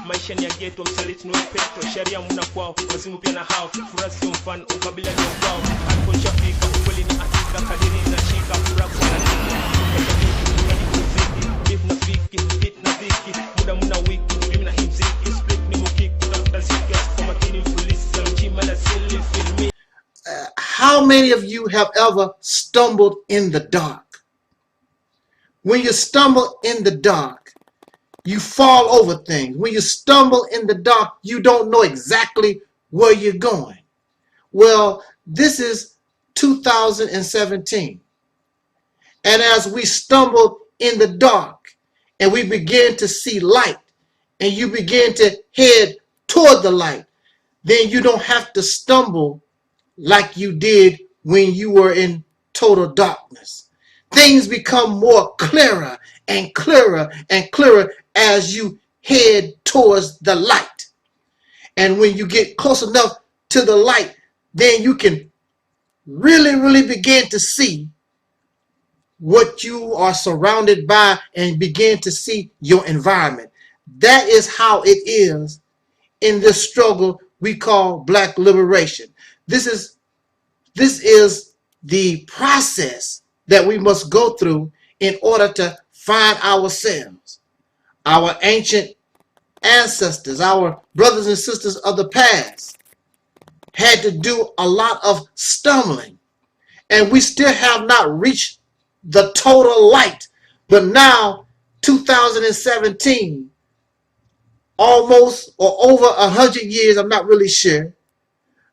Maisha ni ya ghetto, msaliti ni petro, sharia muna kwao, wazimu pia na hao, furaha sio mfano, ukabila ni kwao, hapo nishafika, ukweli ni hakika, kadiri inashika, furaha kwa nini, beef na fiki, hit na dhiki, muda muna wiki, dream na himziki, split ni mukiki, kutafuta ziki, kwa makini mfulisi, ya mchima la sili, filmi. How many of you have ever stumbled in the dark? When you stumble in the dark, you fall over things. When you stumble in the dark, you don't know exactly where you're going. Well, this is 2017. And as we stumble in the dark and we begin to see light and you begin to head toward the light, then you don't have to stumble like you did when you were in total darkness. Things become more clearer and clearer and clearer as you head towards the light. And when you get close enough to the light, then you can really begin to see what you are surrounded by and begin to see your environment. That is how it is in this struggle we call Black liberation. This is the process that we must go through in order to find ourselves. Our ancient ancestors, our brothers and sisters of the past, had to do a lot of stumbling, and we still have not reached the total light. But now, 2017, almost or over 100 years, I'm not really sure.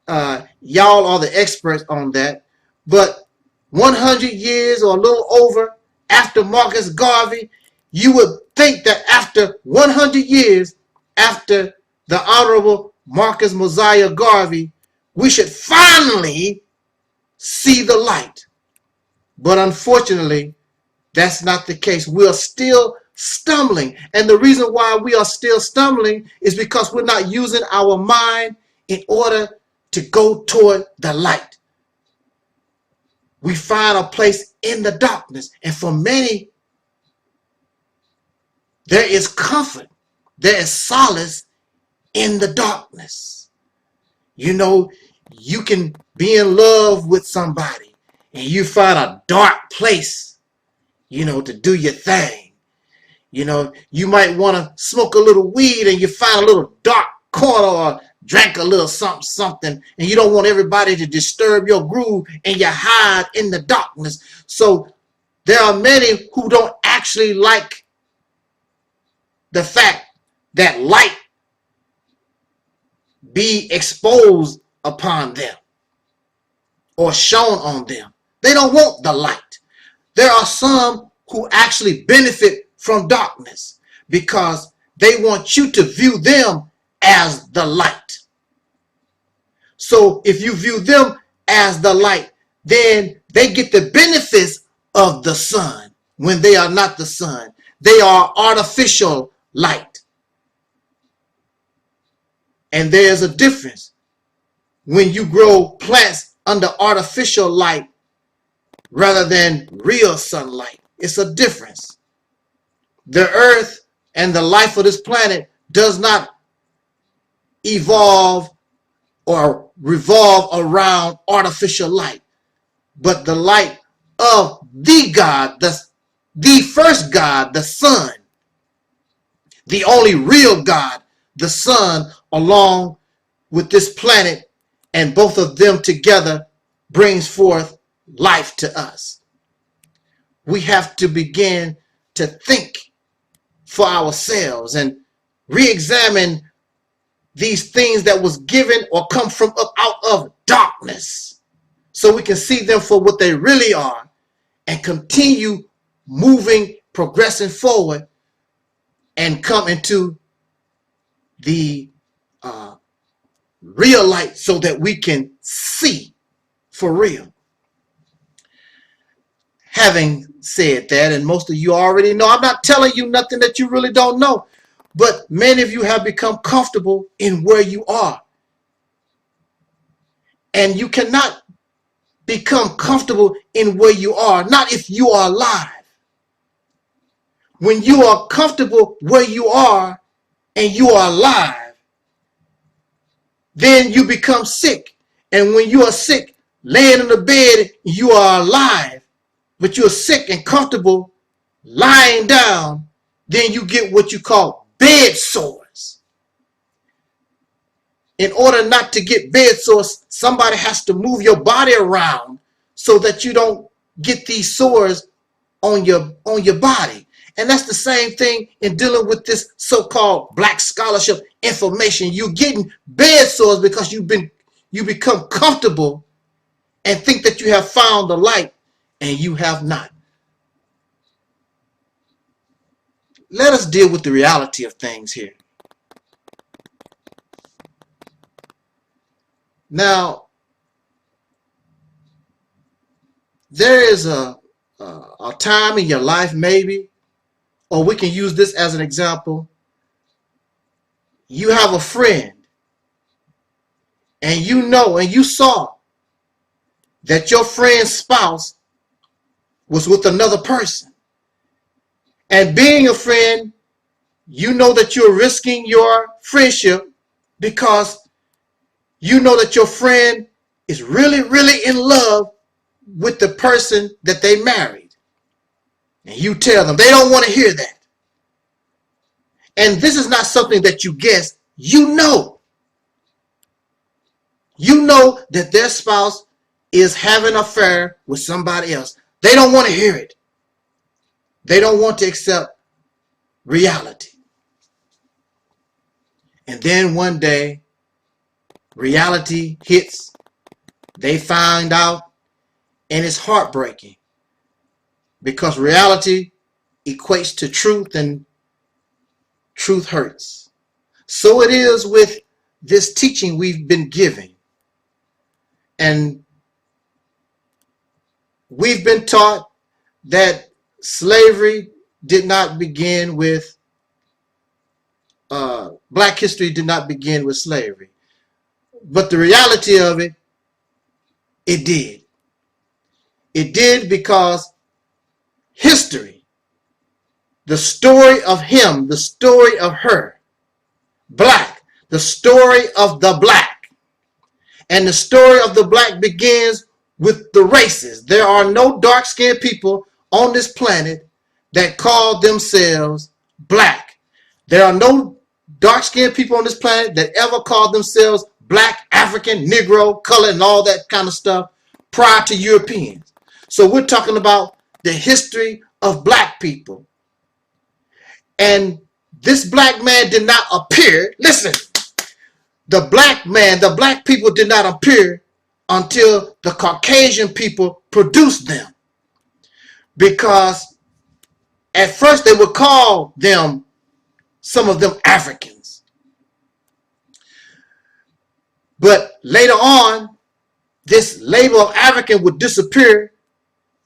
Y'all are the experts on that. But 100 years or a little over after Marcus Garvey, you would think that after 100 years after the Honorable Marcus Mosiah Garvey, we should finally see the light. But unfortunately, that's not the case. We are still stumbling. And the reason why we are still stumbling is because we're not using our mind in order to go toward the light. We find a place in the darkness. And for many, there is comfort, there is solace in the darkness. You know, you can be in love with somebody and you find a dark place, you know, to do your thing. You know, you might want to smoke a little weed and you find a little dark corner or drink a little something, and you don't want everybody to disturb your groove and you hide in the darkness. So there are many who don't actually like the fact that light be exposed upon them or shown on them. They don't want the light. There are some who actually benefit from darkness because they want you to view them as the light. So if you view them as the light, then they get the benefits of the sun when they are not the sun. They are artificial light. And there's a difference when you grow plants under artificial light rather than real sunlight. It's a difference. The earth and the life of this planet does not evolve or revolve around artificial light, but the light of the God, the first God, the sun, the only real God, the sun, along with this planet, and both of them together brings forth life to us. We have to begin to think for ourselves and re-examine these things that was given or come from up out of darkness so we can see them for what they really are and continue moving, progressing forward and come into the real light so that we can see for real. Having said that, and most of you already know, I'm not telling you nothing that you really don't know, but many of you have become comfortable in where you are. And you cannot become comfortable in where you are, not if you are alive. When you are comfortable where you are and you are alive, then you become sick. And when you are sick, laying in the bed, you are alive, but you're sick and comfortable lying down, then you get what you call bed sores. In order not to get bed sores, somebody has to move your body around so that you don't get these sores on your body. And that's the same thing in dealing with this so-called black scholarship information. You're getting bed sores because you become comfortable and think that you have found the light, and you have not. Let us deal with the reality of things here. Now, there is a time in your life, maybe, or we can use this as an example. You have a friend, and you know and you saw that your friend's spouse was with another person. And being a friend, you know that you're risking your friendship because you know that your friend is really, really in love with the person that they married. And you tell them, they don't want to hear that. And this is not something that you guess. You know. You know that their spouse is having an affair with somebody else. They don't want to hear it. They don't want to accept reality. And then one day, reality hits. They find out, and it's heartbreaking because reality equates to truth, and truth hurts. So it is with this teaching we've been giving. And we've been taught that slavery did not begin with, black history did not begin with slavery. But the reality of it, it did. It did because history, the story of him, the story of her, black, the story of the black, and the story of the black begins with the races. There are no dark-skinned people on this planet that call themselves black. There are no dark-skinned people on this planet that ever called themselves black, African, Negro, color, and all that kind of stuff prior to Europeans. So we're talking about the history of black people. And this black man did not appear. Listen, the black man, the black people did not appear until the Caucasian people produced them. Because at first they would call them, some of them, Africans. But later on, this label of African would disappear,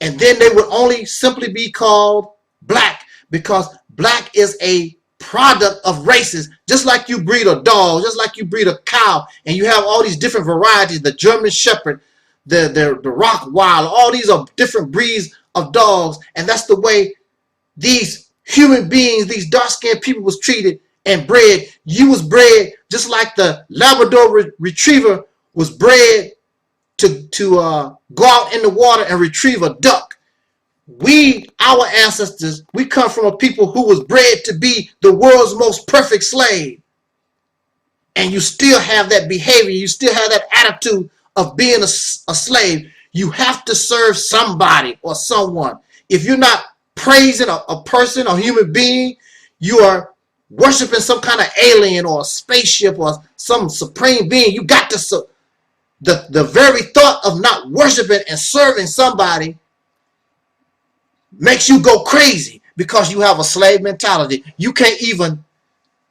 and then they would only simply be called black, because black is a product of races. Just like you breed a dog, just like you breed a cow, and you have all these different varieties, the German Shepherd, the Rottweiler, all these are different breeds of dogs, and that's the way these human beings, these dark-skinned people was treated and bred. You was bred just like the Labrador Retriever was bred to go out in the water and retrieve a duck. Our ancestors, we come from a people who was bred to be the world's most perfect slave. And you still have that behavior. You still have that attitude of being a slave. You have to serve somebody or someone. If you're not praising a person or human being, you are worshiping some kind of alien or a spaceship or some supreme being. You got to the very thought of not worshiping and serving somebody makes you go crazy because you have a slave mentality. You can't even,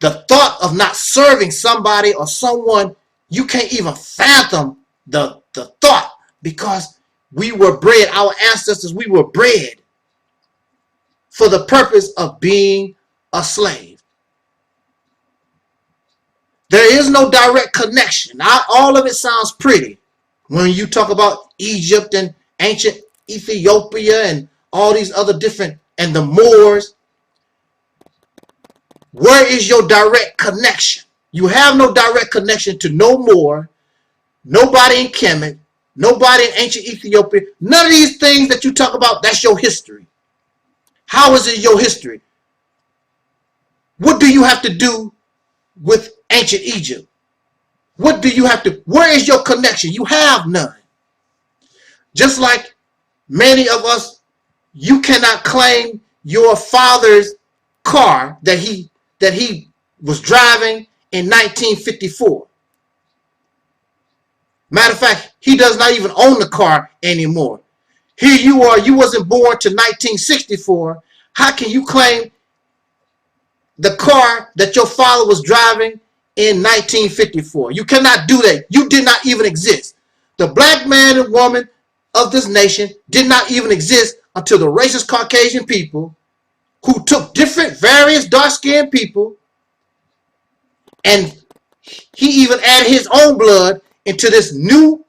the thought of not serving somebody or someone, you can't even fathom the thought Because we were bred, our ancestors, we were bred for the purpose of being a slave. There is no direct connection. All of it sounds pretty when you talk about Egypt and ancient Ethiopia and all these other different, and the Moors. Where is your direct connection? You have no direct connection to no Moor, nobody in Kemet, nobody in ancient Ethiopia. None of these things that you talk about, that's your history. How is it your history? What do you have to do with ancient Egypt? What do you have to, where is your connection? You have none. Just like many of us, you cannot claim your father's car that he was driving in 1954. Matter of fact, he does not even own the car anymore. Here you are, you wasn't born to 1964. How can you claim the car that your father was driving in 1954? You cannot do that. You did not even exist. The black man and woman of this nation did not even exist until the racist Caucasian people, who took different, various dark-skinned people, and he even added his own blood into this new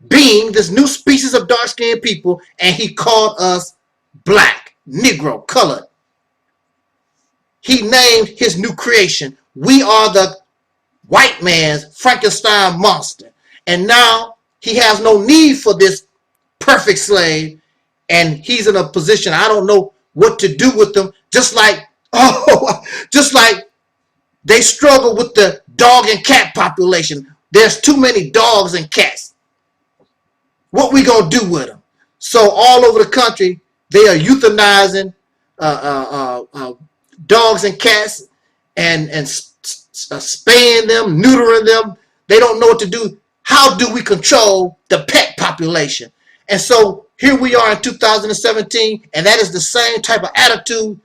being, this new species of dark-skinned people, and he called us black, Negro, colored. He named his new creation, we are the white man's Frankenstein monster. And now he has no need for this perfect slave, and he's in a position, I don't know what to do with them, just like they struggle with the dog and cat population. There's too many dogs and cats. What we gonna do with them? So all over the country, they are euthanizing dogs and cats and spaying them, neutering them. They don't know what to do. How do we control the pet population? And so here we are in 2017, and that is the same type of attitude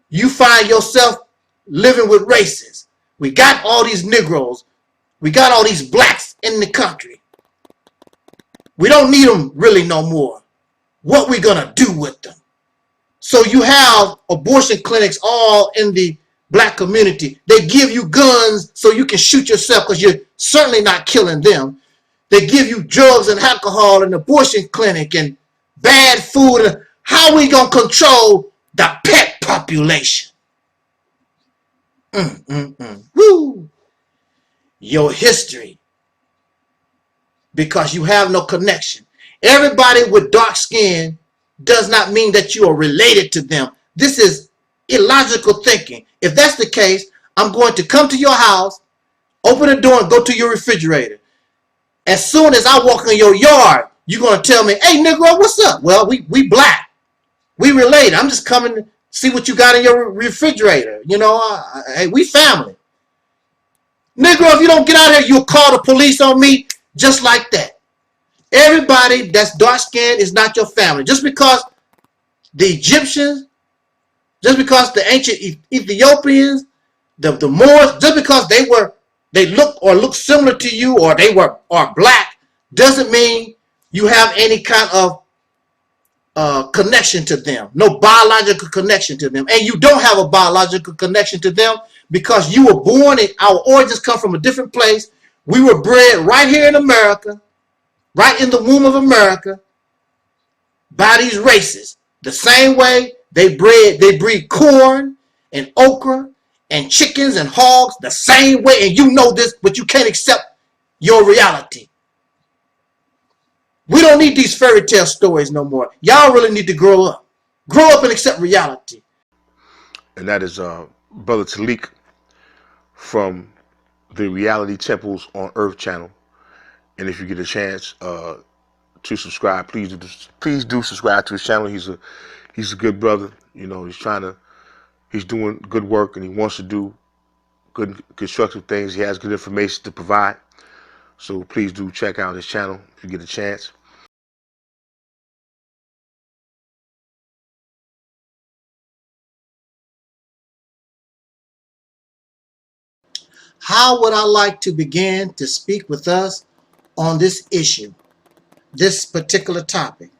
you find yourself living with races. We got all these Negroes. We got all these blacks in the country. We don't need them really no more. What we gonna do with them? So you have abortion clinics all in the black community. They give you guns so you can shoot yourself because you're certainly not killing them. They give you drugs and alcohol in the abortion clinic and bad food. How are we going to control the pet population? Woo! Your history. Because you have no connection. Everybody with dark skin does not mean that you are related to them. This is illogical thinking. If that's the case, I'm going to come to your house, open the door, and go to your refrigerator. As soon as I walk in your yard, you're going to tell me, hey, Negro, what's up? Well, we black. We related. I'm just coming to see what you got in your refrigerator. You know, hey, we family. Negro, if you don't get out of here, you'll call the police on me just like that. Everybody that's dark-skinned is not your family. Just because the Egyptians, just because the ancient Ethiopians, the Moors, just because they look similar to you, or they are black, doesn't mean you have any kind of connection to them. No biological connection to them. And you don't have a biological connection to them because you were born and our origins come from a different place. We were bred right here in America, right in the womb of America, by these races. The same way they breed corn and okra and chickens and hogs, the same way. And you know this, but you can't accept your reality. We don't need these fairy tale stories no more. Y'all really need to grow up. Grow up and accept reality. And that is Brother Taalik from the Reality Temples on Earth channel. And if you get a chance to subscribe, please do subscribe to his channel. He's a good brother. You know, he's doing good work, and he wants to do good constructive things. He has good information to provide. So please do check out his channel if you get a chance. How would I like to begin to speak with us on this issue, this particular topic.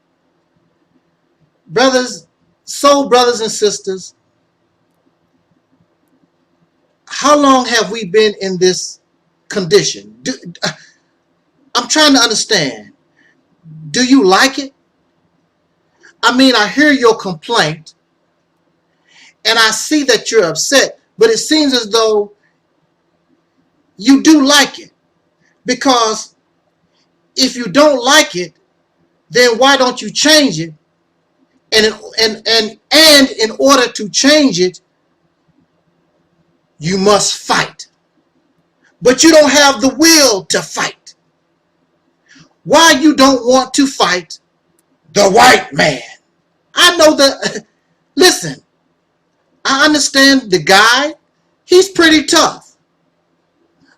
Brothers, soul brothers and sisters, how long have we been in this condition? I'm trying to understand. Do you like it? I mean, I hear your complaint, and I see that you're upset, but it seems as though you do like it. Because if you don't like it, then why don't you change it? And in order to change it, you must fight. But you don't have the will to fight. Why you don't want to fight the white man? I know that, listen, I understand the guy, he's pretty tough.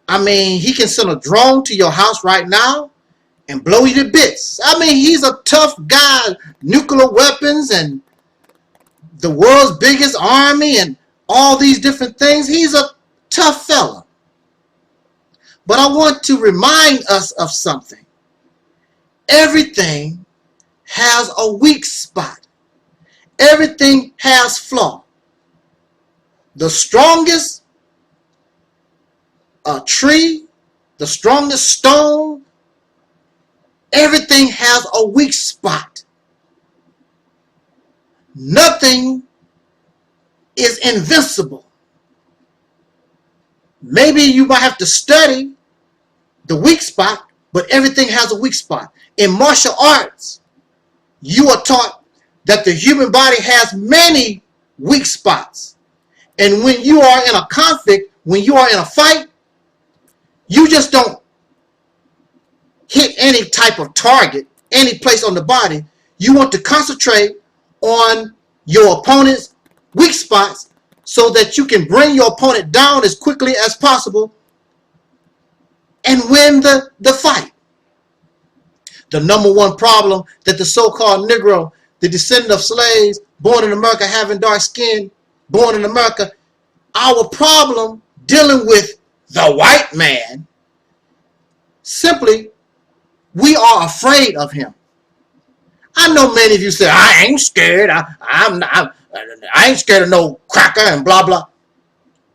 I mean, he can send a drone to your house right now and blow you to bits. I mean, he's a tough guy, nuclear weapons and the world's biggest army and all these different things. He's a tough fella. But I want to remind us of something. Everything has a weak spot. Everything has flaw. The strongest tree, the strongest stone, everything has a weak spot. Nothing is invincible. Maybe you might have to study the weak spot, but everything has a weak spot. In martial arts, you are taught that the human body has many weak spots. And when you are in a conflict, when you are in a fight, you just don't hit any type of target, any place on the body. You want to concentrate on your opponent's weak spots so that you can bring your opponent down as quickly as possible and win the fight. The number one problem that the so-called Negro, the descendant of slaves, born in America, having dark skin, born in America, our problem dealing with the white man, simply, we are afraid of him. I know many of you say, I ain't scared. I ain't scared of no cracker and blah, blah.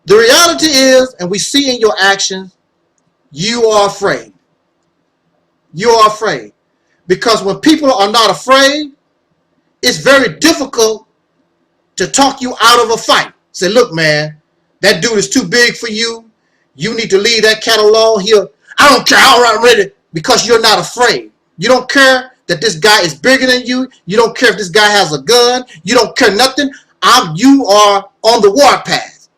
The reality is, and we see in your actions, you are afraid. You are afraid. Because when people are not afraid, it's very difficult to talk you out of a fight. Say, look, man, that dude is too big for you. You need to leave that cat alone. I don't care. All right, I'm ready. Because you're not afraid. You don't care that this guy is bigger than you. You don't care if this guy has a gun. You don't care nothing. You are on the warpath.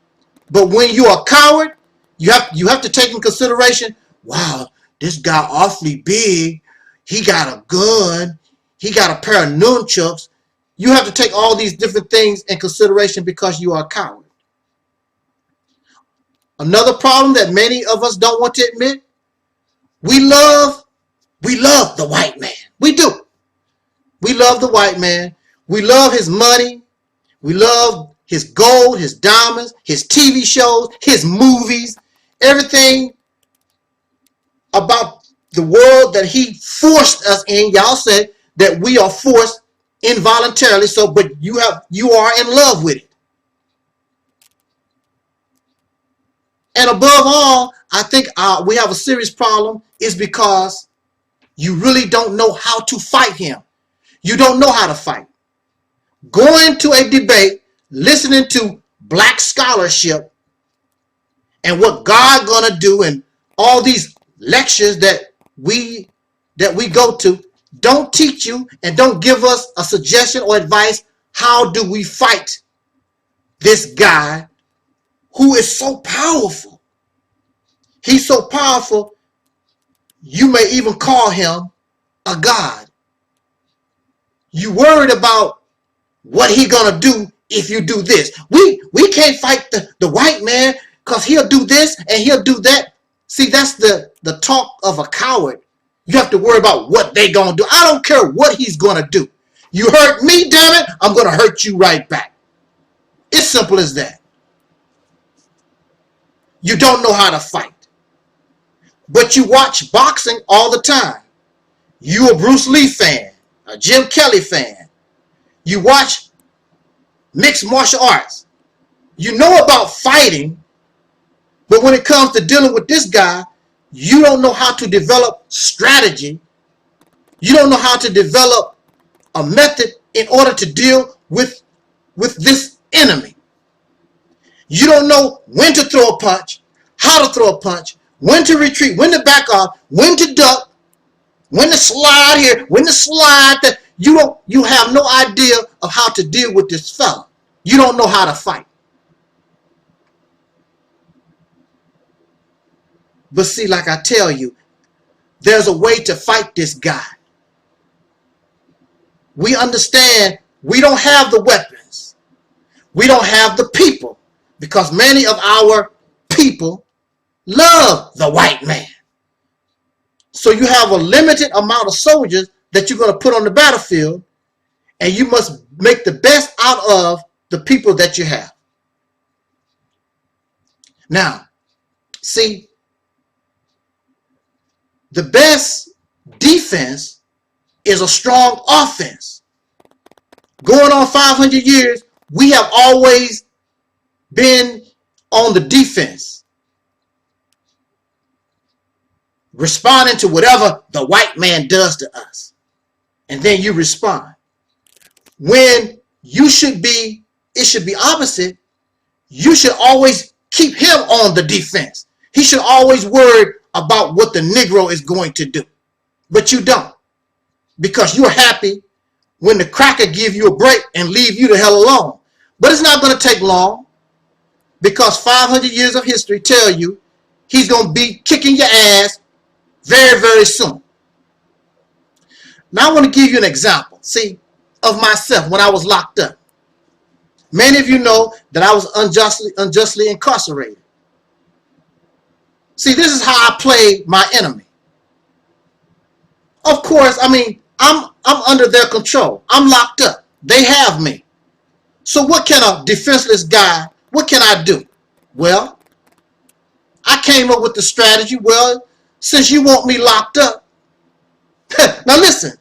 But when you are a coward, you have to take in consideration, wow, this guy awfully big. He got a gun. He got a pair of nunchucks. You have to take all these different things in consideration because you are a coward. Another problem that many of us don't want to admit, we love the white man. We do. We love the white man. We love his money. We love his gold, his diamonds, his TV shows, his movies, everything about the world that he forced us in. Y'all said that we are forced involuntarily, but you are in love with it. And above all, I think we have a serious problem is because you really don't know how to fight him. You don't know how to fight. Going to a debate, listening to black scholarship and what God gonna do and all these lectures that we go to don't teach you and don't give us a suggestion or advice. How do we fight this guy who is so powerful? He's so powerful, you may even call him a god. You worried about what he gonna do if you do this. We can't fight the white man because he'll do this and he'll do that. See, that's the talk of a coward. You have to worry about what they gonna do. I don't care what he's gonna do. You hurt me, damn it, I'm gonna hurt you right back. It's simple as that. You don't know how to fight. but you watch boxing all the time. You a Bruce Lee fan, a Jim Kelly fan. You watch mixed martial arts. You know about fighting, but when it comes to dealing with this guy, you don't know how to develop strategy. You don't know how to develop a method in order to deal with this enemy. You don't know when to throw a punch, how to throw a punch, when to retreat, when to back off, when to duck, when to slide here, when to slide there. You have no idea of how to deal with this fella. You don't know how to fight. But see, like I tell you, there's a way to fight this guy. We understand we don't have the weapons. We don't have the people, because many of our people love the white man. So you have a limited amount of soldiers that you're going to put on the battlefield, and you must make the best out of the people that you have. Now, see, the best defense is a strong offense. Going on 500 years, we have always been on the defense, responding to whatever the white man does to us. And then you respond. When you should be, it should be opposite. You should always keep him on the defense. He should always worry about what the Negro is going to do. But you don't, because you're happy when the cracker give you a break and leave you the hell alone. But it's not going to take long, because 500 years of history tell you he's going to be kicking your ass very, very soon. Now I want to give you an example, see, of myself when I was locked up. Many of you know that I was unjustly incarcerated. See, this is how I played my enemy. Of course, I mean, I'm under their control. I'm locked up. They have me. So what can a defenseless guy, what can I do? Well, I came up with the strategy. Well, since you want me locked up, now listen,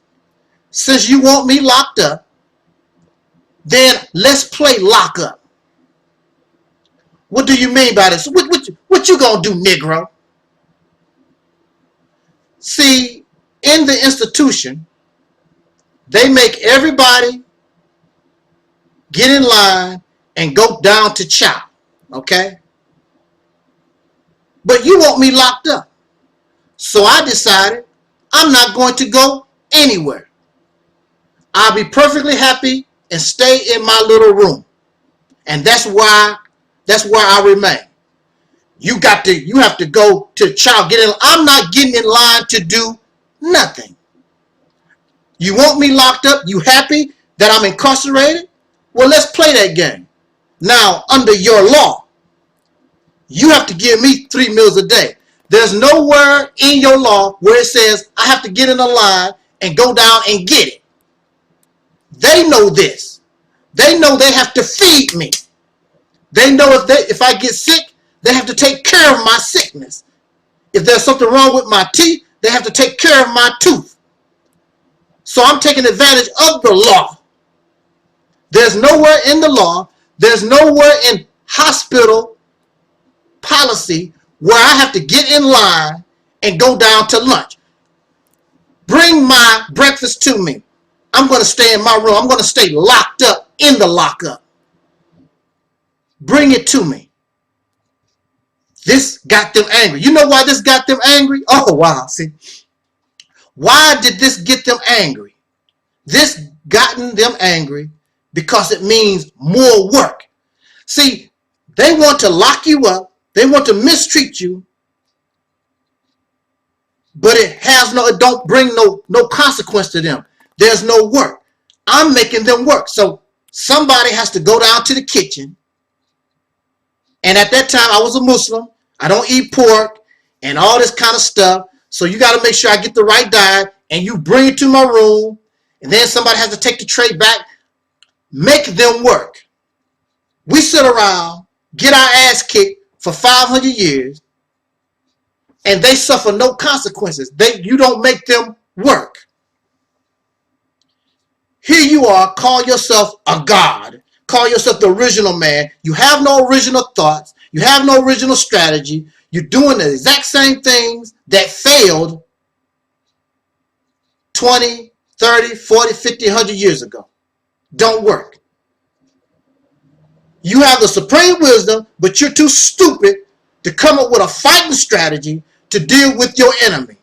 since you want me locked up, then let's play lock up. What do you mean by this? What you gonna do, Negro? See, in the institution, they make everybody get in line and go down to chow, okay? But you want me locked up. So I decided I'm not going to go anywhere. I'll be perfectly happy and stay in my little room. And that's where I remain. You have to go to chow, get in. I'm not getting in line to do nothing. You want me locked up? You happy that I'm incarcerated? Well, let's play that game. Now, under your law, you have to give me 3 meals a day. There's nowhere in your law where it says I have to get in a line and go down and get it. They know this. They know they have to feed me. They know if I get sick, they have to take care of my sickness. If there's something wrong with my teeth, they have to take care of my tooth. So I'm taking advantage of the law. There's nowhere in the law, there's nowhere in hospital policy where I have to get in line and go down to lunch. Bring my breakfast to me. I'm going to stay in my room. I'm going to stay locked up in the lockup. Bring it to me. This got them angry. You know why this got them angry? Oh, wow. See, why did this get them angry? This gotten them angry because it means more work. See, they want to lock you up. They want to mistreat you. But it don't bring no consequence to them. There's no work. I'm making them work. So somebody has to go down to the kitchen. And at that time, I was a Muslim. I don't eat pork and all this kind of stuff. So you got to make sure I get the right diet. And you bring it to my room. And then somebody has to take the tray back. Make them work. We sit around, get our ass kicked for 500 years. and they suffer no consequences. You don't make them work. Here you are, call yourself a God. Call yourself the original man. You have no original thoughts. You have no original strategy. You're doing the exact same things that failed 20, 30, 40, 50, 100 years ago. Don't work. You have the supreme wisdom, but you're too stupid to come up with a fighting strategy to deal with your enemy.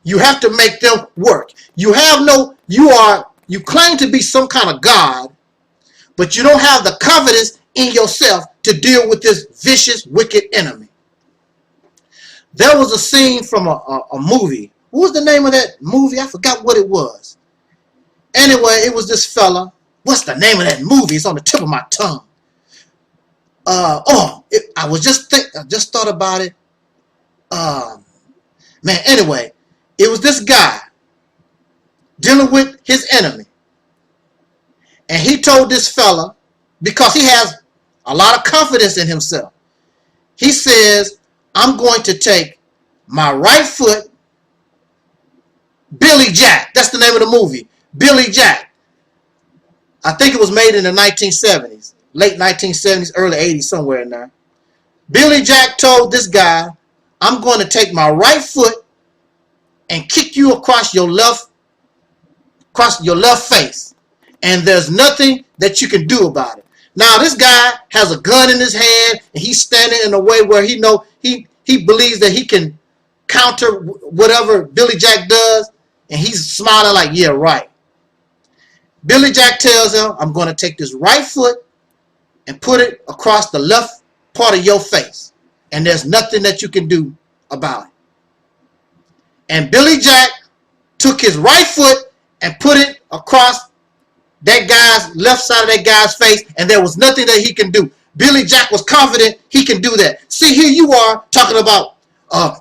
You have to make them work. You claim to be some kind of God, but you don't have the confidence in yourself to deal with this vicious, wicked enemy. There was a scene from a movie. What was the name of that movie? I forgot what it was. Anyway, it was this fella. What's the name of that movie? It's on the tip of my tongue. I just thought about it. Anyway, it was this guy dealing with his enemy. And he told this fella, because he has a lot of confidence in himself, he says, I'm going to take my right foot, Billy Jack. That's the name of the movie, Billy Jack. I think it was made in the 1970s, late 1970s, early 80s, somewhere in there. Billy Jack told this guy, I'm going to take my right foot and kick you across your left face. And there's nothing that you can do about it. Now, this guy has a gun in his hand, and he's standing in a way where he believes that he can counter whatever Billy Jack does, and he's smiling like, yeah, right. Billy Jack tells him, I'm going to take this right foot and put it across the left part of your face, and there's nothing that you can do about it. And Billy Jack took his right foot and put it across that guy's left side of that guy's face, and there was nothing that he can do. Billy Jack was confident he can do that. See, here you are talking about,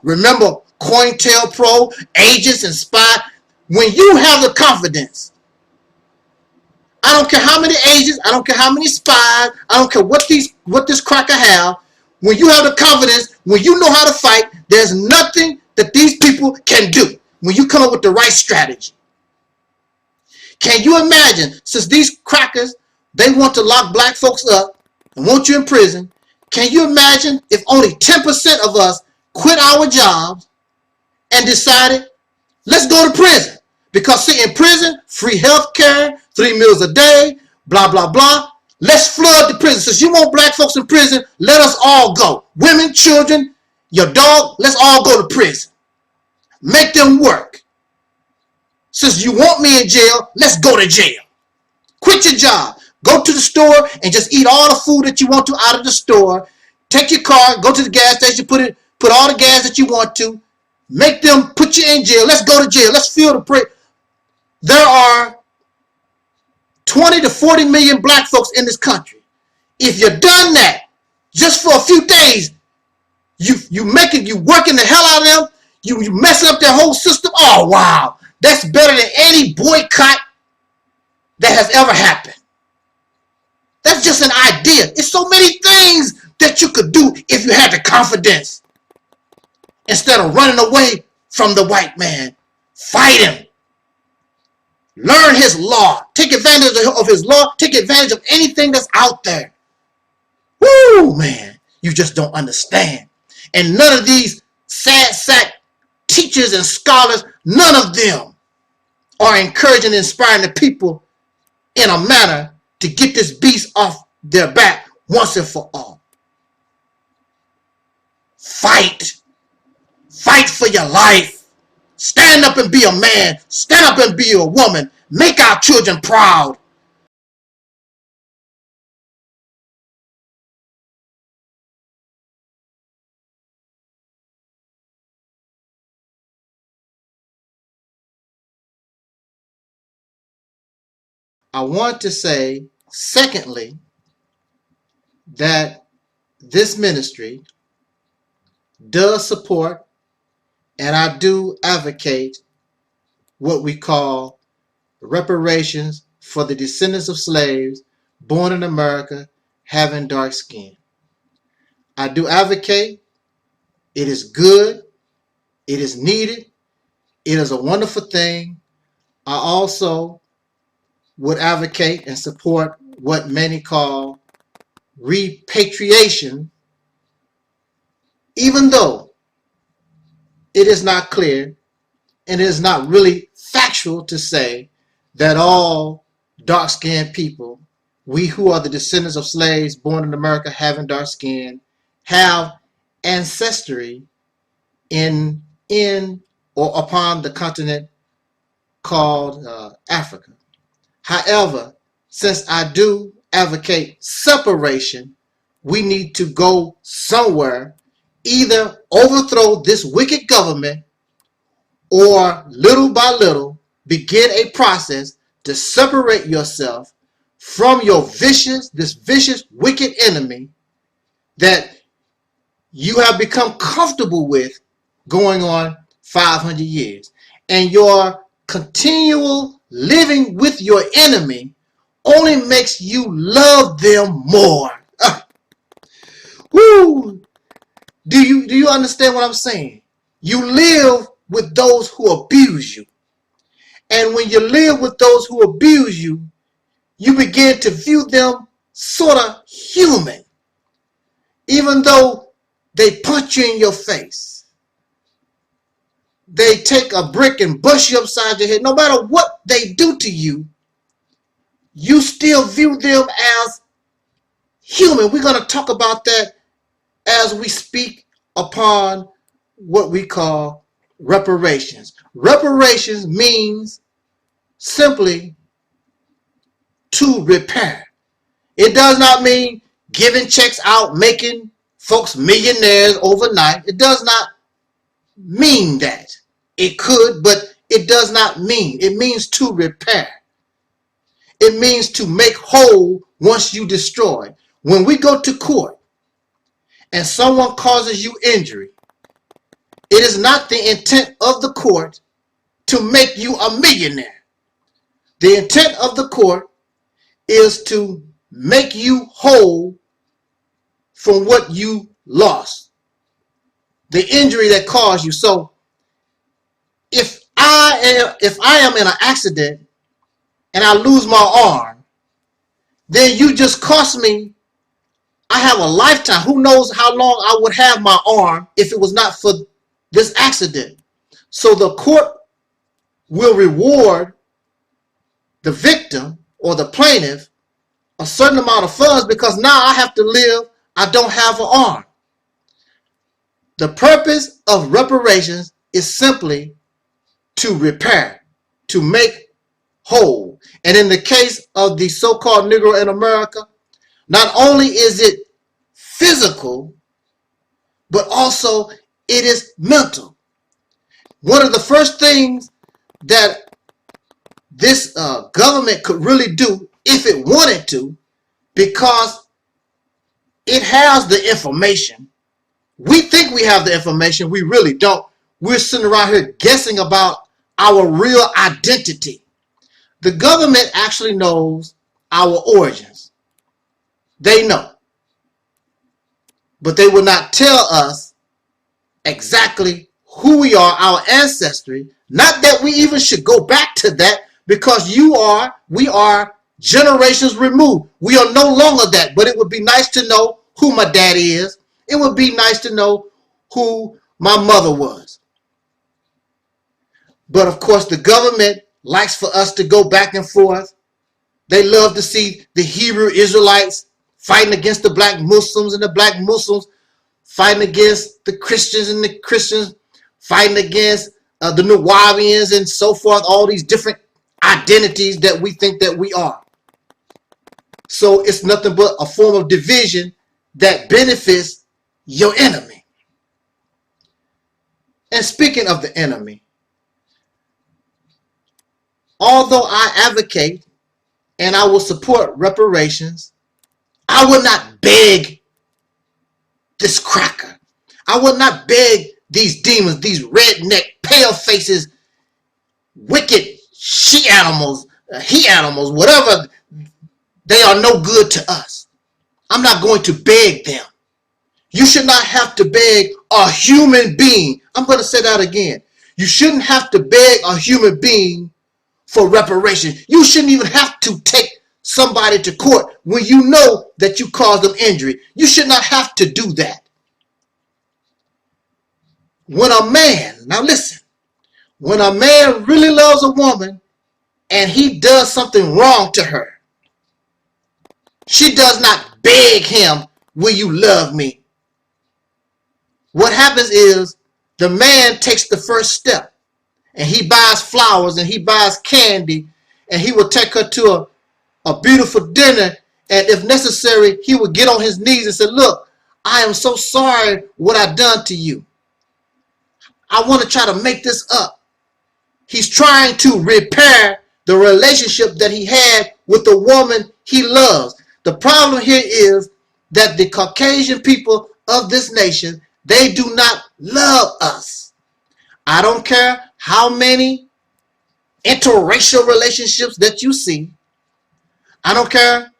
remember COINTELPRO, agents and spy. When you have the confidence, I don't care how many agents, I don't care how many spies, I don't care what this cracker have. When you have the confidence, when you know how to fight, there's nothing that these people can do when you come up with the right strategy. Can you imagine, since these crackers, they want to lock black folks up and want you in prison, can you imagine if only 10% of us quit our jobs and decided, let's go to prison? Because see, in prison, free health care, 3 meals a day, blah, blah, blah. Let's flood the prison. Since you want black folks in prison, let us all go. Women, children, your dog, let's all go to prison. Make them work. Since you want me in jail, let's go to jail. Quit your job. Go to the store and just eat all the food that you want to out of the store. Take your car, go to the gas station, put all the gas that you want to. Make them put you in jail. Let's go to jail. Let's feel the pressure. There are 20 to 40 million black folks in this country. If you've done that just for a few days, you working the hell out of them, you messing up their whole system. Oh, wow. That's better than any boycott that has ever happened. That's just an idea. It's so many things that you could do if you had the confidence. Instead of running away from the white man, fight him. Learn his law. Take advantage of his law. Take advantage of anything that's out there. Woo, man. You just don't understand. And none of these sad sack teachers and scholars, none of them are encouraging and inspiring the people in a manner to get this beast off their back once and for all. Fight. Fight for your life. Stand up and be a man. Stand up and be a woman. Make our children proud. I want to say, secondly, that this ministry does support, and I do advocate, what we call reparations for the descendants of slaves born in America having dark skin. I do advocate. It is good. It is needed. It is a wonderful thing. I also would advocate and support what many call repatriation, even though it is not clear and it is not really factual to say that all dark-skinned people, we who are the descendants of slaves born in America having dark skin, have ancestry in or upon the continent called Africa. However, since I do advocate separation, we need to go somewhere, either overthrow this wicked government or little by little begin a process to separate yourself from your this vicious, wicked enemy that you have become comfortable with going on 500 years. And your continual living with your enemy only makes you love them more. Woo! Do you understand what I'm saying? You live with those who abuse you. And when you live with those who abuse you, you begin to view them sort of human. Even though they punch you in your face, they take a brick and bust you upside your head. No matter what they do to you, you still view them as human. We're going to talk about that as we speak upon what we call reparations. Reparations means simply to repair. It does not mean giving checks out, making folks millionaires overnight. It does not mean that. It could, but it does not mean. It means to repair. It means to make whole once you destroy. When we go to court and someone causes you injury, it is not the intent of the court to make you a millionaire. The intent of the court is to make you whole from what you lost, the injury that caused you. So if I am in an accident and I lose my arm, then you just cost me. I have a lifetime. Who knows how long I would have my arm if it was not for this accident. So the court will reward the victim or the plaintiff a certain amount of funds because now I have to live. I don't have an arm. The purpose of reparations is simply to repair, to make whole. And in the case of the so-called Negro in America, not only is it physical, but also it is mental. One of the first things that this government could really do if it wanted to, because it has the information. We think we have the information. We really don't. We're sitting around here guessing about our real identity. The government actually knows our origins. They know. But they will not tell us exactly who we are, our ancestry. Not that we even should go back to that, because we are generations removed. We are no longer that, but it would be nice to know who my daddy is. It would be nice to know who my mother was. But of course, the government likes for us to go back and forth. They love to see the Hebrew Israelites fighting against the black Muslims and the black Muslims fighting against the Christians and the Christians fighting against the Nuwabians and so forth, all these different identities that we think that we are. So it's nothing but a form of division that benefits your enemy. And speaking of the enemy, although I advocate and I will support reparations, I will not beg this cracker. I will not beg these demons, these redneck, pale faces, wicked she animals, he animals, whatever. They are no good to us. I'm not going to beg them. You should not have to beg a human being. I'm going to say that again. You shouldn't have to beg a human being for reparation. You shouldn't even have to take somebody to court when you know that you caused them injury. You should not have to do that. When a man, now listen, when a man really loves a woman and he does something wrong to her, she does not beg him, will you love me? What happens is the man takes the first step and he buys flowers and he buys candy and he will take her to a beautiful dinner, and if necessary, he would get on his knees and say, look, I am so sorry what I've done to you. I want to try to make this up. He's trying to repair the relationship that he had with the woman he loves. The problem here is that the Caucasian people of this nation, they do not love us. I don't care how many interracial relationships that you see. I don't care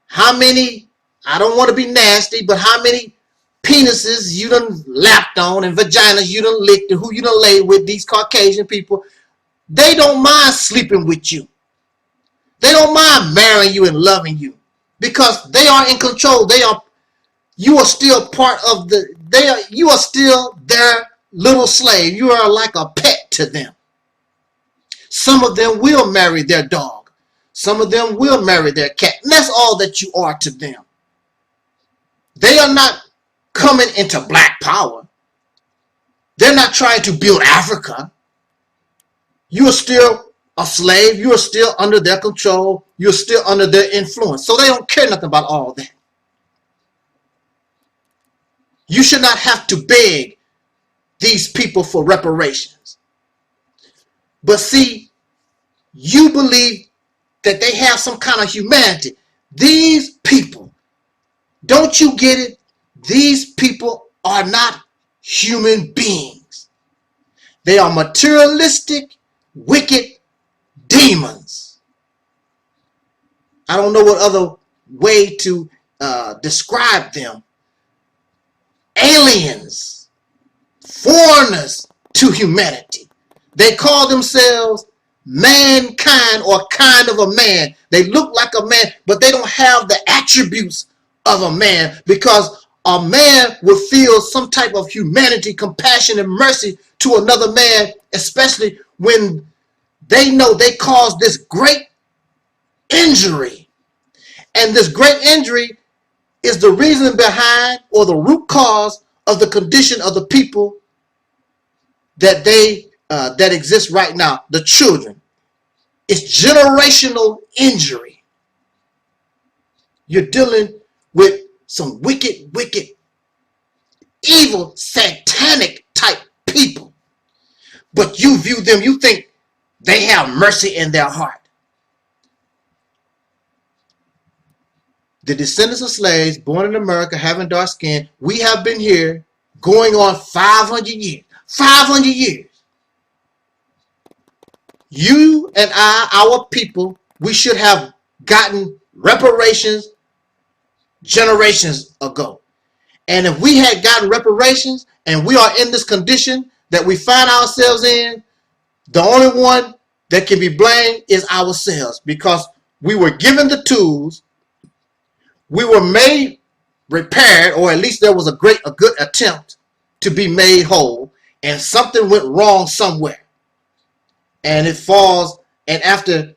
how many, I don't want to be nasty, but how many penises you done lapped on and vaginas you done licked and who you done laid with, these Caucasian people. They don't mind sleeping with you. They don't mind marrying you and loving you because they are in control. You are still part of you are still their little slave. You are like a pet to them. Some of them will marry their dog. Some of them will marry their cat. And that's all that you are to them. They are not coming into black power. They're not trying to build Africa. You are still a slave. You are still under their control. You're still under their influence. So they don't care nothing about all that. You should not have to beg these people for reparations. But see, you believe that they have some kind of humanity. These people, don't you get it? These people are not human beings. They are materialistic, wicked demons. I don't know what other way to describe them. Aliens, foreigners to humanity. They call themselves mankind or kind of a man. They look like a man, but they don't have the attributes of a man, because a man would feel some type of humanity, compassion, and mercy to another man, especially when they know they caused this great injury. And this great injury is the reason behind, or the root cause of the condition of the people that that exist right now, the children. It's generational injury. You're dealing with some wicked, evil, satanic type people. But you view them, you think they have mercy in their heart. The descendants of slaves born in America, having dark skin, we have been here going on 500 years. 500 years. You and our people, we should have gotten reparations generations ago. And if we had gotten reparations and we are in this condition that we find ourselves in, the only one that can be blamed is ourselves, because we were given the tools, we were made repaired, or at least there was a good attempt to be made whole, and something went wrong somewhere. And it falls, and after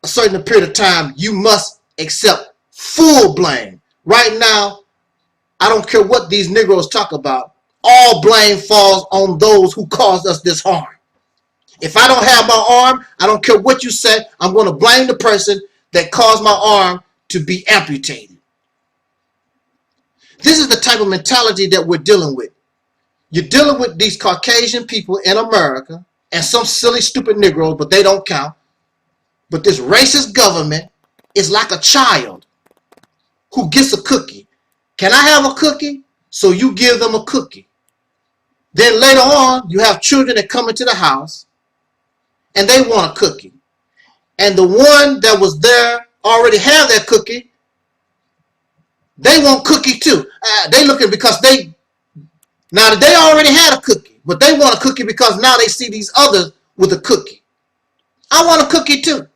a certain period of time, you must accept full blame. Right now, I don't care what these Negroes talk about. All blame falls on those who caused us this harm. If I don't have my arm, I don't care what you say, I'm going to blame the person that caused my arm to be amputated. This is the type of mentality that we're dealing with. You're dealing with these Caucasian people in America and some silly, stupid Negroes, but they don't count. But this racist government is like a child who gets a cookie. Can I have a cookie? So you give them a cookie. Then later on, you have children that come into the house and they want a cookie. And the one that was there already have that cookie, They want cookie too. They looking because they already had a cookie, but they want a cookie because now they see these others with a cookie. I want a cookie too.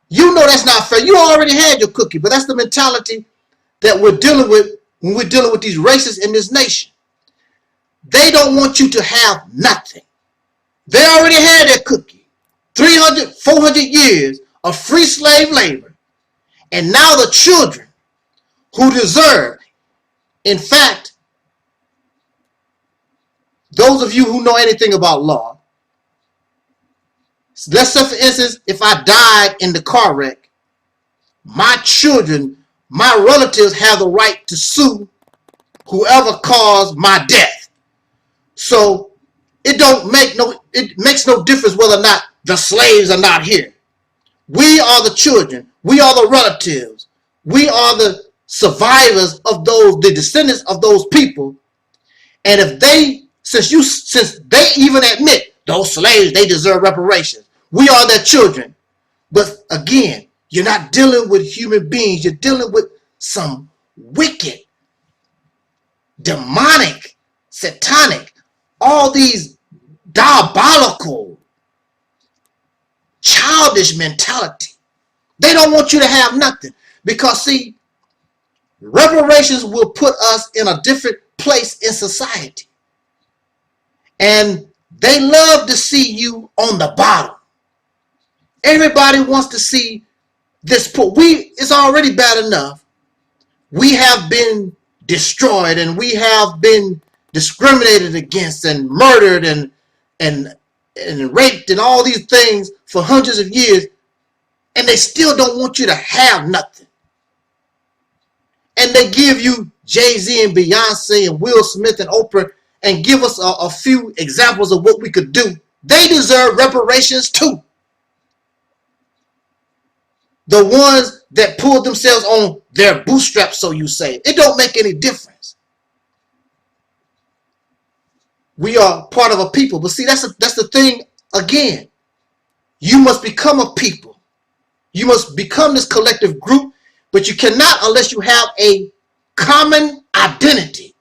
You know that's not fair. You already had your cookie, but that's the mentality that we're dealing with when we're dealing with these racists in this nation. They don't want you to have nothing. They already had their cookie. 300, 400 years of free slave labor. And now the children who deserve, in fact, those of you who know anything about law, let's say for instance, if I died in the car wreck, my children, my relatives have the right to sue whoever caused my death. So it makes no difference whether or not the slaves are not here. We are the children. We are the relatives. We are the survivors of those, the descendants of those people. And if they, since they even admit those slaves, they deserve reparations. We are their children. But again, you're not dealing with human beings. You're dealing with some wicked, demonic, satanic, all these diabolical, childish mentality. They don't want you to have nothing. Because see, reparations will put us in a different place in society. And they love to see you on the bottom. Everybody wants to see this poor. It's already bad enough. We have been destroyed and we have been discriminated against and murdered and raped and all these things for hundreds of years. And they still don't want you to have nothing. And they give you Jay-Z and Beyonce and Will Smith and Oprah and give us a few examples of what we could do. They deserve reparations too. The ones that pulled themselves on their bootstraps, so you say. It don't make any difference. We are part of a people. But see, that's the thing again. You must become a people. You must become this collective group, but you cannot unless you have a common identity.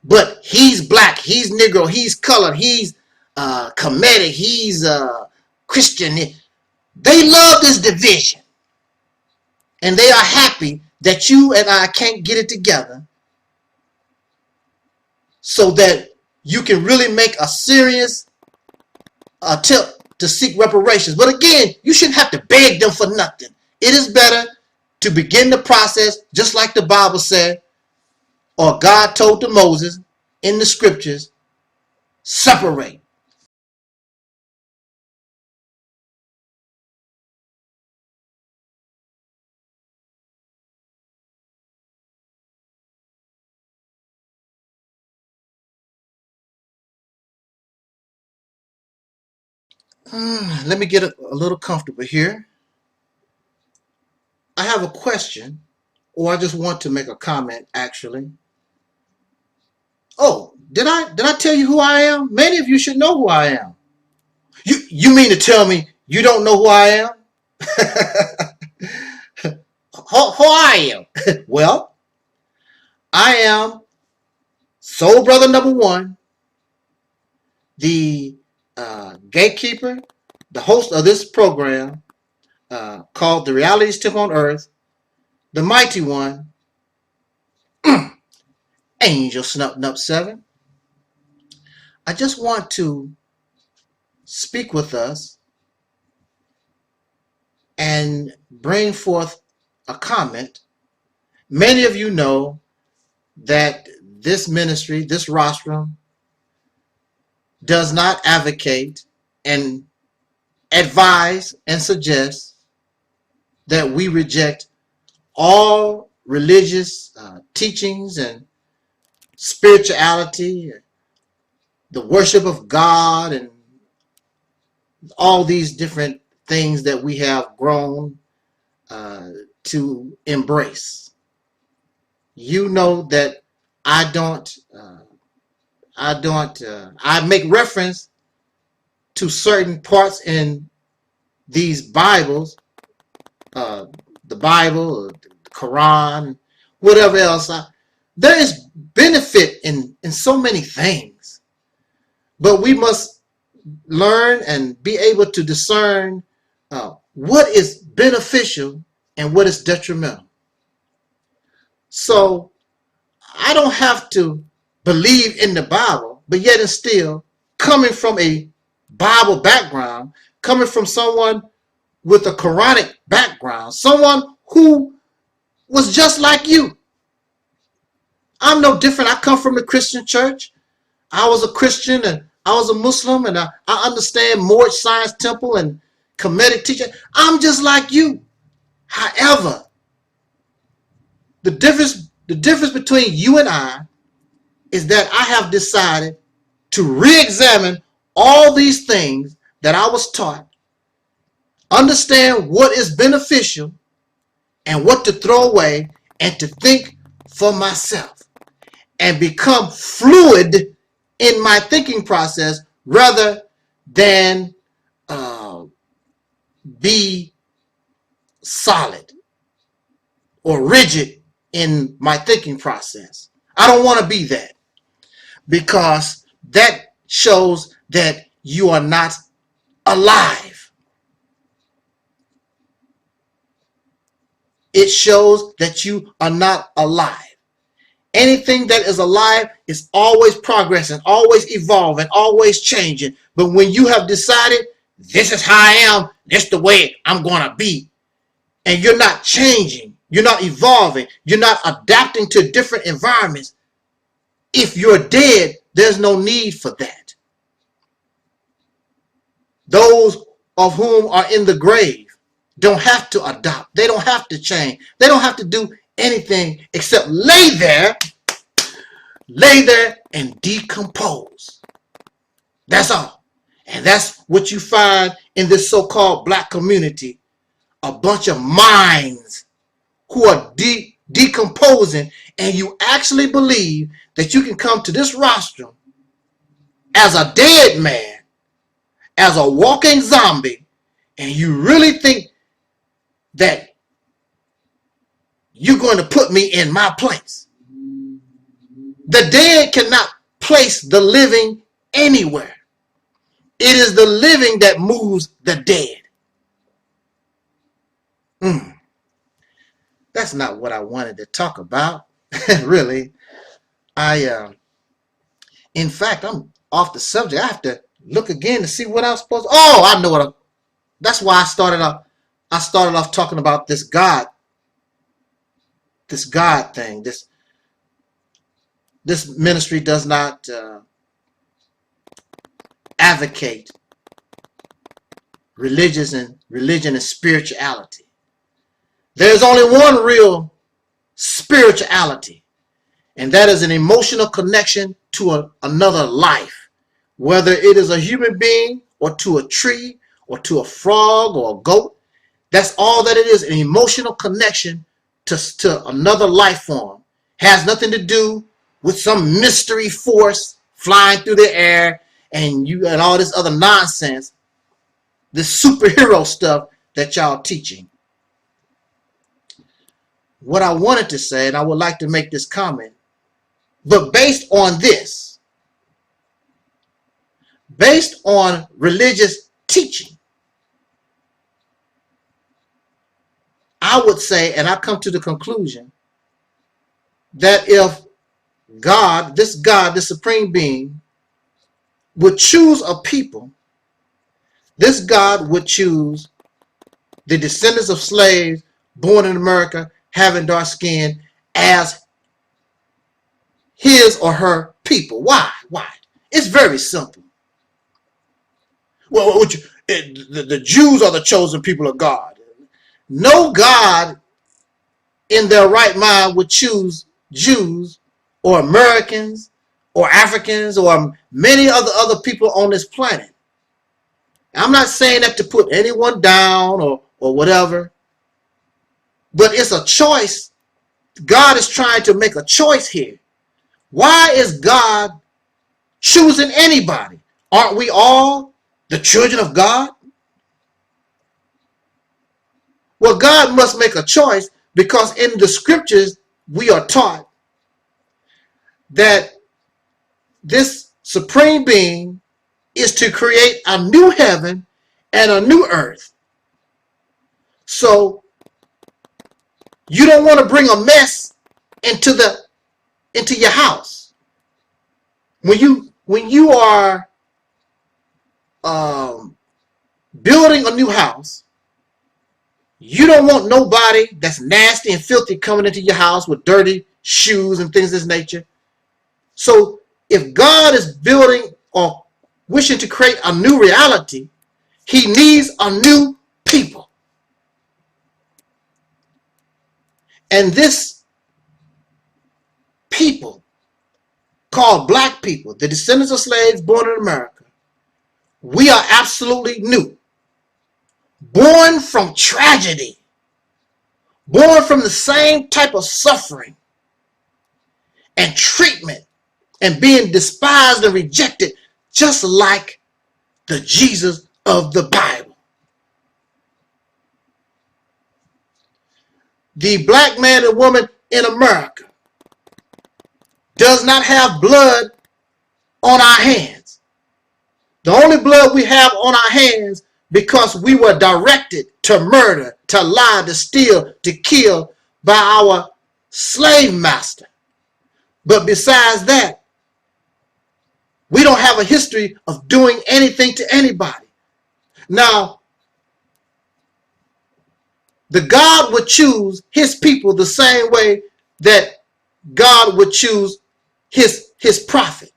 But he's black, he's Negro, he's colored, he's Kemetic, he's Christian. They love this division. And they are happy that you and I can't get it together so that you can really make a serious attempt to seek reparations. But again, you shouldn't have to beg them for nothing. It is better to begin the process just like the Bible said, or God told to Moses in the scriptures, separate. Let me get a little comfortable here. I have a question, or I just want to make a comment actually. Oh, did I tell you who I am? Many of you should know who I am. You mean to tell me you don't know who I am? Who are you? Well, I am Soul Brother number 1, the gatekeeper, the host of this program called The Realities Took on Earth, the mighty one, Angel Snup Nup 7. I just want to speak with us and bring forth a comment. Many of you know that this ministry, this rostrum, does not advocate and advise and suggest that we reject all religious teachings and spirituality, the worship of God, and all these different things that we have grown to embrace. You know that I make reference to certain parts in these Bibles, the Bible, the Quran, whatever else. There is benefit in so many things, but we must learn and be able to discern what is beneficial and what is detrimental. So I don't have to believe in the Bible, but yet and still, coming from a Bible background, coming from someone with a Quranic background, someone who was just like you. I'm no different. I come from the Christian church. I was a Christian and I was a Muslim, and I understand Moorish Science Temple and Kemetic teaching. I'm just like you. However, the difference between you and I is that I have decided to re-examine all these things that I was taught, understand what is beneficial and what to throw away, and to think for myself and become fluid in my thinking process rather than be solid or rigid in my thinking process. I don't want to be that, because that shows that you are not alive. It shows that you are not alive. Anything that is alive is always progressing, always evolving, always changing. But when you have decided, this is how I am, this is the way I'm going to be, and you're not changing, you're not evolving, you're not adapting to different environments, if you're dead, there's no need for that. Those of whom are in the grave don't have to adopt. They don't have to change. They don't have to do anything except lay there and decompose. That's all. And that's what you find in this so-called black community. A bunch of minds who are decomposing, and you actually believe that you can come to this rostrum as a dead man, as a walking zombie, and you really think that you're going to put me in my place. The dead cannot place the living anywhere. It is the living that moves the dead. That's not what I wanted to talk about, really. In fact, I'm off the subject. I have to look again to see what I was supposed to. Oh, I know that's why I started off talking about this God thing. This ministry does not advocate religion and spirituality. There's only one real spirituality, and that is an emotional connection to another life, whether it is a human being or to a tree or to a frog or a goat. That's all that it is, an emotional connection to another life form. Has nothing to do with some mystery force flying through the air and all this other nonsense, this superhero stuff that y'all teaching. What I wanted to say, and I would like to make this comment, but based on this, based on religious teaching, I would say, and I come to the conclusion, that if God, this supreme being, would choose a people, this God would choose the descendants of slaves born in America, having dark skin, as his or her people. Why? It's very simple. Well, the Jews are the chosen people of God. No God in their right mind would choose Jews or Americans or Africans or many other people on this planet. I'm not saying that to put anyone down or whatever, but it's a choice. God is trying to make a choice here. Why is God choosing anybody? Aren't we all the children of God? Well, God must make a choice, Because in the scriptures, we are taught that this supreme being is to create a new heaven and a new earth. So you don't want to bring a mess into your house. When you are building a new house, you don't want nobody that's nasty and filthy coming into your house with dirty shoes and things of this nature. So if God is building or wishing to create a new reality, he needs a new people. And this people called black people, the descendants of slaves born in America, we are absolutely new. Born from tragedy, born from the same type of suffering and treatment and being despised and rejected, just like the Jesus of the Bible. The black man and woman in America does not have blood on our hands. The only blood we have on our hands because we were directed to murder, to lie, to steal, to kill by our slave master. But besides that, we don't have a history of doing anything to anybody. Now, the God would choose his people the same way that God would choose his prophet.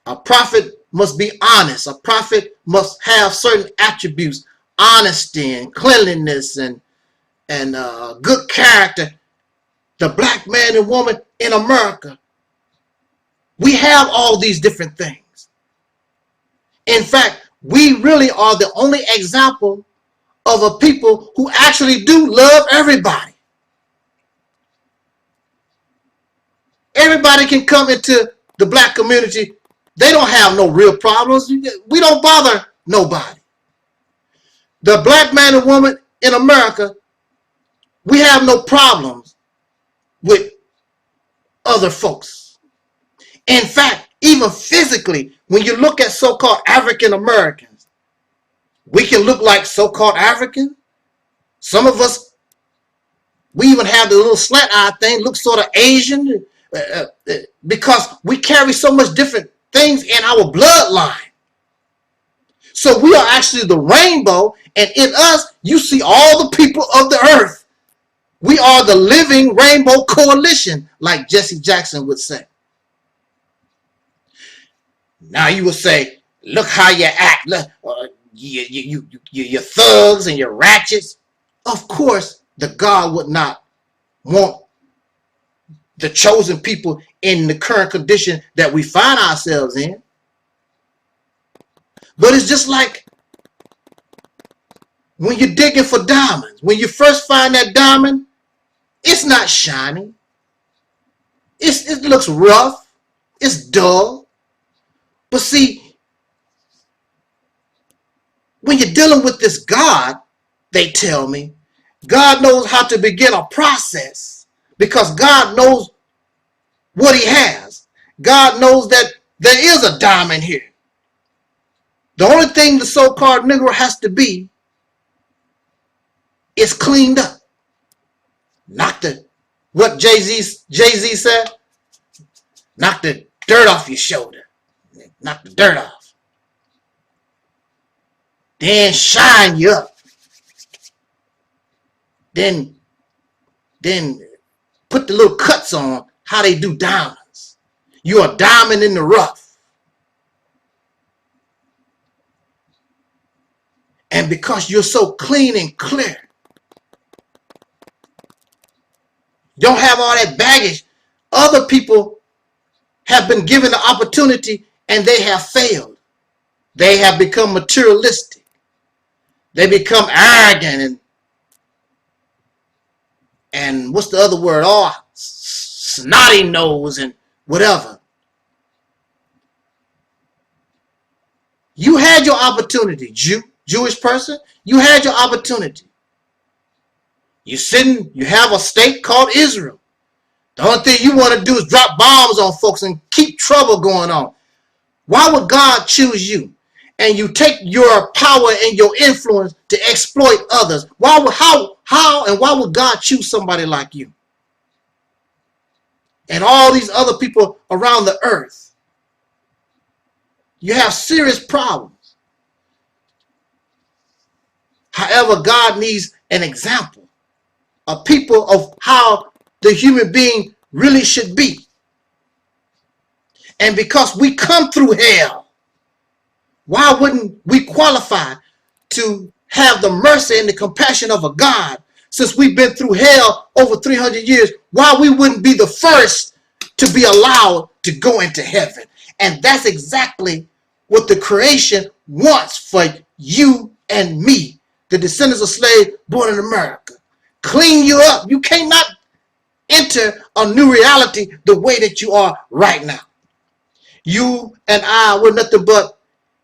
A prophet must be honest. A prophet must have certain attributes, honesty and cleanliness and good character. The black man and woman in America, we have all these different things. In fact, we really are the only example of a people who actually do love everybody. Everybody can come into the black community. They don't have no real problems. We don't bother nobody. The black man and woman in America, we have no problems with other folks. In fact, even physically, when you look at so-called African Americans, we can look like so-called African. Some of us, we even have the little slant eye thing, look sort of Asian, because we carry so much different things in our bloodline. So we are actually the rainbow, and in us, you see all the people of the earth. We are the living rainbow coalition, like Jesse Jackson would say. Now you would say, look how you act. Look, you're thugs and you're ratchets. Of course, the God would not want the chosen people in the current condition that we find ourselves in. But it's just like when you're digging for diamonds. When you first find that diamond, it's not shiny. It looks rough. It's dull. But see, when you're dealing with this God, they tell me, God knows how to begin a process because God knows what he has. God knows that there is a diamond here. The only thing the so-called Negro has to be is cleaned up. Knock the, what Jay-Z said? Knock the dirt off your shoulder. Knock the dirt off. Then shine you up. Then put the little cuts on how they do diamonds. You're a diamond in the rough. And because you're so clean and clear, don't have all that baggage, other people have been given the opportunity and they have failed. They have become materialistic. They become arrogant and what's the other word? Oh, snotty nose and whatever. You had your opportunity, Jewish person. You had your opportunity. You have a state called Israel. The only thing you want to do is drop bombs on folks and keep trouble going on. Why would God choose you? And you take your power and your influence to exploit others. Why would God choose somebody like you? And all these other people around the earth. You have serious problems. However, God needs an example of people of how the human being really should be. And because we come through hell, why wouldn't we qualify to have the mercy and the compassion of a God? Since we've been through hell over 300 years, why we wouldn't be the first to be allowed to go into heaven? And that's exactly what the creation wants for you and me, the descendants of slaves born in America. Clean you up. You cannot enter a new reality the way that you are right now. You and I were nothing but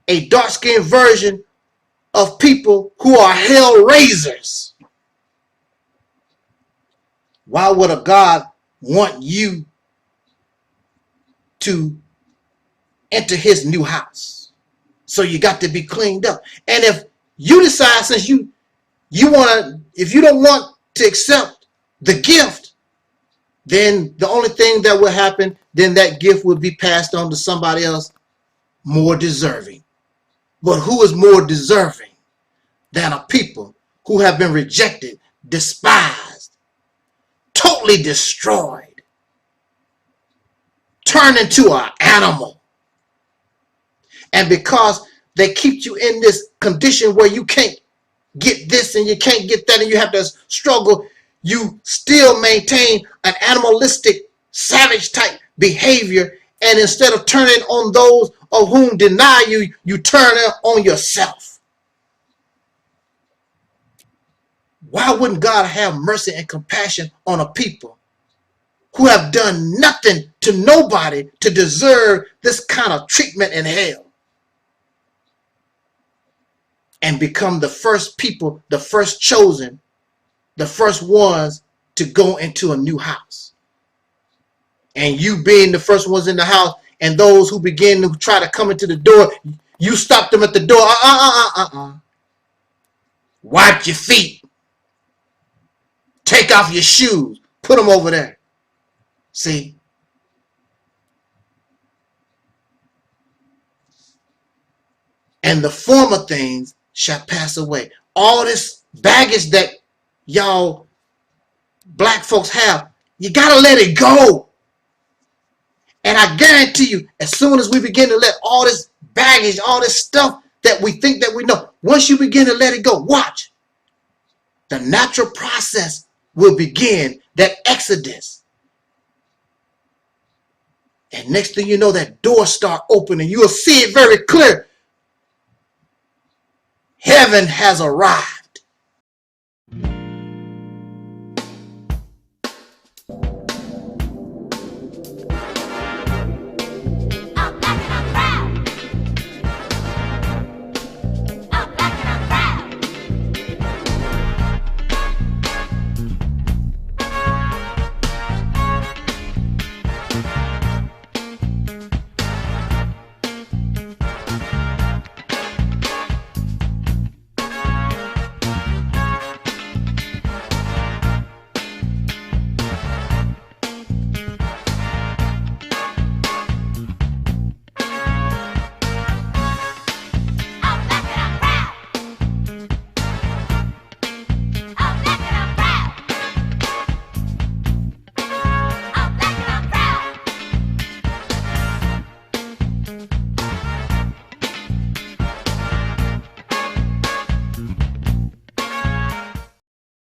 a dark-skinned version of people who are hell raisers. Why would a God want you to enter his new house? So you got to be cleaned up. And if you decide, since you want to, if you don't want to accept the gift, then the only thing that will happen, then that gift will be passed on to somebody else more deserving. But who is more deserving than a people who have been rejected, despised, totally destroyed, turned into an animal? And because they keep you in this condition where you can't get this and you can't get that and you have to struggle, you still maintain an animalistic, savage type behavior. And instead of turning on those of whom deny you, you turn on yourself. Why wouldn't God have mercy and compassion on a people who have done nothing to nobody to deserve this kind of treatment in hell? And become the first people, the first chosen, the first ones to go into a new house. And you being the first ones in the house, and those who begin to try to come into the door, you stop them at the door. Wipe your feet. Take off your shoes. Put them over there. See? And the former things shall pass away. All this baggage that y'all black folks have, you gotta let it go. And I guarantee you, as soon as we begin to let all this baggage, all this stuff that we think that we know, once you begin to let it go, watch. The natural process will begin, that exodus. And next thing you know, that door start opening. You'll see it very clear. Heaven has arrived.